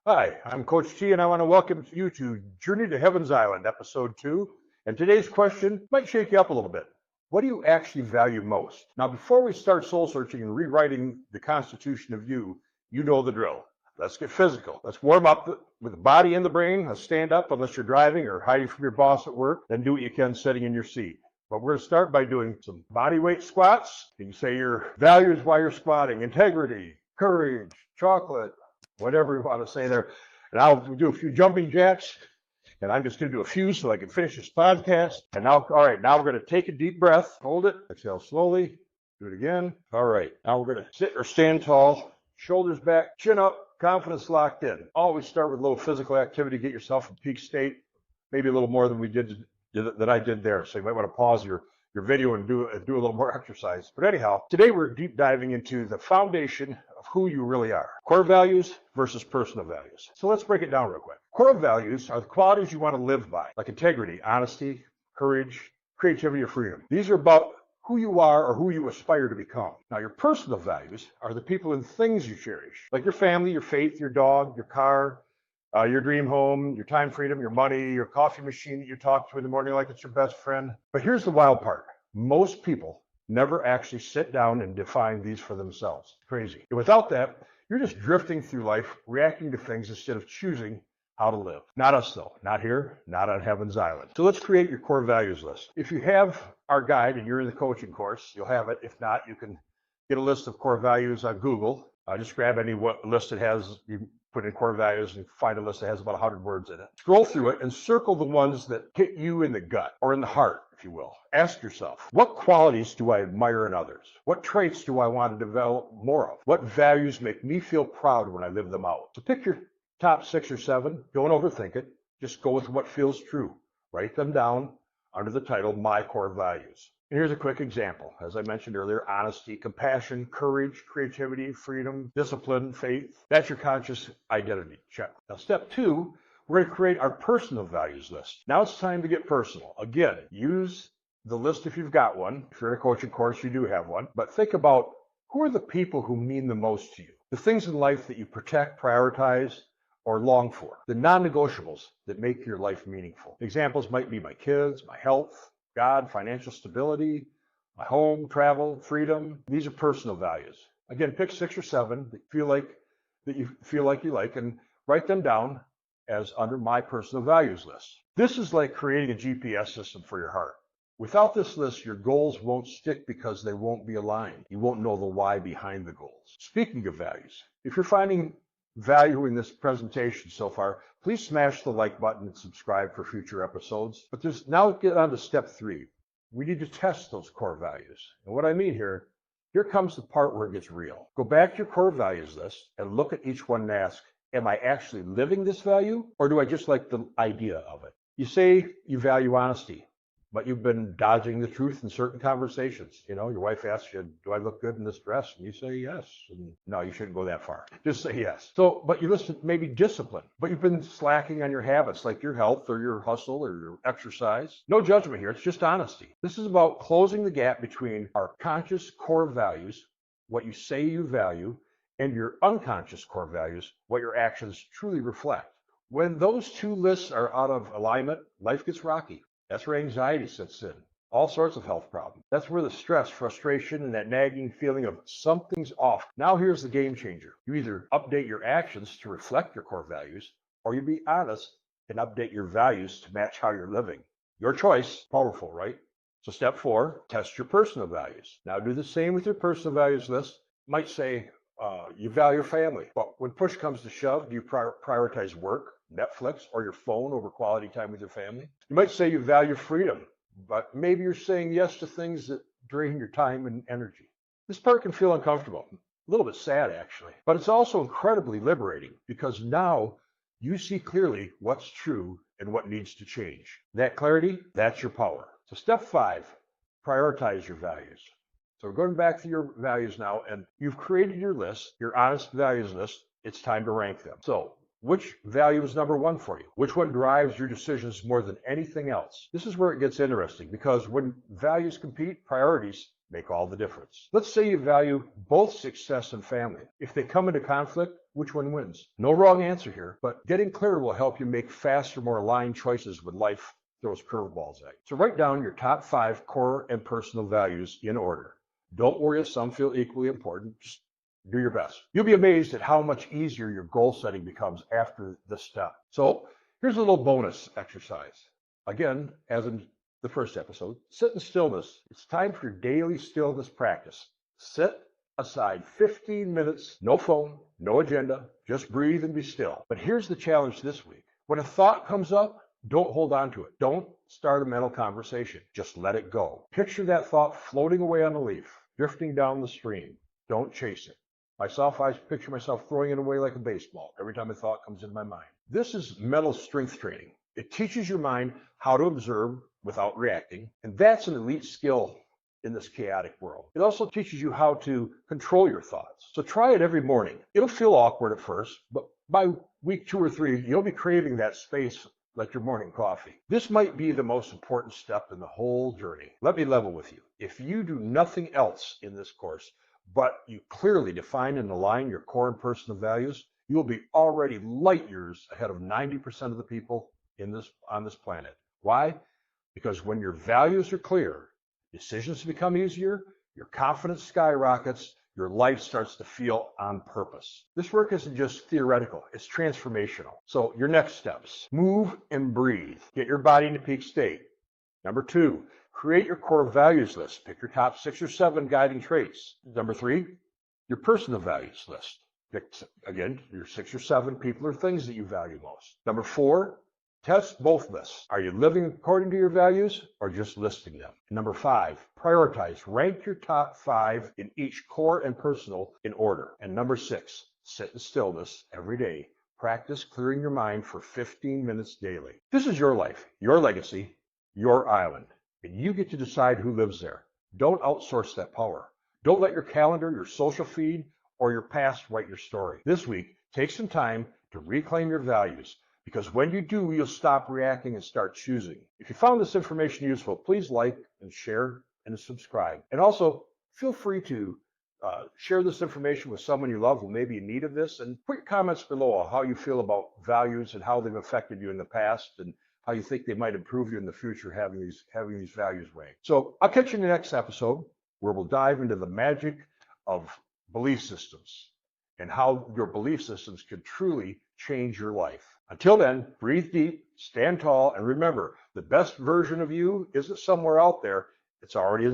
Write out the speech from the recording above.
Hi, I'm Coach T, and I want to welcome you to Journey to Heaven's Island, Episode 2. And today's question might shake you up a little bit. What do you actually value most? Now, before we start soul searching and rewriting the constitution of you, you know the drill. Let's get physical. Let's warm up with the body and the brain. Let's stand up unless you're driving or hiding from your boss at work. Then do what you can sitting in your seat. But we're going to start by doing some body weight squats. You can say your values while you're squatting: integrity, courage, chocolate, whatever you want to say there. And I'll do a few jumping jacks, and I'm just going to do a few so I can finish this podcast. And now, all right, now we're going to take a deep breath, hold it, exhale slowly, do it again. All right, now we're going to sit or stand tall, shoulders back, chin up, confidence locked in. Always start with a little physical activity, get yourself in peak state, maybe a little more than I did there. So you might want to pause your video and do a little more exercise. But anyhow, today we're deep diving into the foundation of who you really are. Core values versus personal values. So let's break it down real quick. Core values are the qualities you want to live by, like integrity, honesty, courage, creativity, or freedom. These are about who you are or who you aspire to become. Now, your personal values are the people and things you cherish, like your family, your faith, your dog, your car, your dream home, your time freedom, your money, your coffee machine that you talk to in the morning like it's your best friend. But here's the wild part. Most people never actually sit down and define these for themselves. Crazy. And without that, you're just drifting through life, reacting to things instead of choosing how to live. Not us though. Not here, not on Heaven's Island. So let's create your core values list. If you have our guide and you're in the coaching course, you'll have it. If not, you can get a list of core values on Google. Just grab any list that has, you put in core values and find a list that has about 100 words in it. Scroll through it and circle the ones that hit you in the gut or in the heart, if you will. Ask yourself, what qualities do I admire in others? What traits do I want to develop more of? What values make me feel proud when I live them out? So pick your top 6 or 7. Don't overthink it. Just go with what feels true. Write them down under the title, My Core Values. And here's a quick example. As I mentioned earlier, honesty, compassion, courage, creativity, freedom, discipline, faith. That's your conscious identity. Check. Now, step 2, we're going to create our personal values list. Now it's time to get personal. Again, use the list if you've got one. If you're in a coaching course, you do have one. But think about who are the people who mean the most to you? The things in life that you protect, prioritize, or long for. The non-negotiables that make your life meaningful. Examples might be my kids, my health, God, financial stability, my home, travel, freedom. These are personal values. Again, pick 6 or 7 that you feel like you like, and write them down as under my personal values list. This is like creating a GPS system for your heart. Without this list, your goals won't stick because they won't be aligned. You won't know the why behind the goals. Speaking of values, if you're finding value in this presentation so far, please smash the like button and subscribe for future episodes. But now get on to step 3. We need to test those core values. And what I mean here comes the part where it gets real. Go back to your core values list and look at each one and ask, am I actually living this value, or do I just like the idea of it? You say you value honesty, but you've been dodging the truth in certain conversations. You know, your wife asks you, do I look good in this dress? And you say yes. And no, you shouldn't go that far. Just say yes. So, but you listen, maybe discipline, but you've been slacking on your habits, like your health or your hustle or your exercise. No judgment here. It's just honesty. This is about closing the gap between our conscious core values, what you say you value, and your unconscious core values, what your actions truly reflect. When those two lists are out of alignment, life gets rocky. That's where anxiety sets in. All sorts of health problems. That's where the stress, frustration, and that nagging feeling of something's off. Now here's the game changer. You either update your actions to reflect your core values, or you be honest and update your values to match how you're living. Your choice. Powerful, right? So step 4, test your personal values. Now do the same with your personal values list. You might say you value family, but when push comes to shove, do you prioritize work, Netflix, or your phone over quality time with your family? You might say you value freedom, but maybe you're saying yes to things that drain your time and energy. This part can feel uncomfortable, a little bit sad actually, but it's also incredibly liberating because now you see clearly what's true and what needs to change. That clarity, that's your power. So step 5, prioritize your values. So we're going back to your values now, and you've created your list, your honest values list. It's time to rank them. So which value is number 1 for you? Which one drives your decisions more than anything else? This is where it gets interesting, because when values compete, priorities make all the difference. Let's say you value both success and family. If they come into conflict, which one wins? No wrong answer here, but getting clear will help you make faster, more aligned choices when life throws curveballs at you. So write down your top 5 core and personal values in order. Don't worry if some feel equally important. Just do your best. You'll be amazed at how much easier your goal setting becomes after this step. So here's a little bonus exercise. Again, as in the first episode, sit in stillness. It's time for your daily stillness practice. Sit aside 15 minutes, no phone, no agenda, just breathe and be still. But here's the challenge this week. When a thought comes up, don't hold on to it. Don't start a mental conversation. Just let it go. Picture that thought floating away on a leaf, drifting down the stream. Don't chase it. Myself, I picture myself throwing it away like a baseball every time a thought comes into my mind. This is mental strength training. It teaches your mind how to observe without reacting, and that's an elite skill in this chaotic world. It also teaches you how to control your thoughts. So try it every morning. It'll feel awkward at first, but by week 2 or 3, you'll be craving that space like your morning coffee. This might be the most important step in the whole journey. Let me level with you. If you do nothing else in this course, but you clearly define and align your core and personal values, you'll be already light years ahead of 90% of the people on this planet. Why? Because when your values are clear, decisions become easier, your confidence skyrockets, your life starts to feel on purpose. This work isn't just theoretical, it's transformational. So your next steps: move and breathe. Get your body into peak state. Number 2, create your core values list. Pick your top 6 or 7 guiding traits. Number 3, your personal values list. Pick, again, your 6 or 7 people or things that you value most. Number 4, test both lists. Are you living according to your values or just listing them? Number 5, prioritize. Rank your top 5 in each core and personal in order. And number 6, sit in stillness every day. Practice clearing your mind for 15 minutes daily. This is your life, your legacy, your island, and you get to decide who lives there. Don't outsource that power. Don't let your calendar, your social feed, or your past write your story. This week, take some time to reclaim your values, because when you do, you'll stop reacting and start choosing. If you found this information useful, please like and share and subscribe. And also, feel free to share this information with someone you love who may be in need of this, and put your comments below on how you feel about values and how they've affected you in the past, and how you think they might improve you in the future having these values ranked. So I'll catch you in the next episode, where we'll dive into the magic of belief systems and how your belief systems can truly change your life. Until then, breathe deep, stand tall, and remember, the best version of you isn't somewhere out there, it's already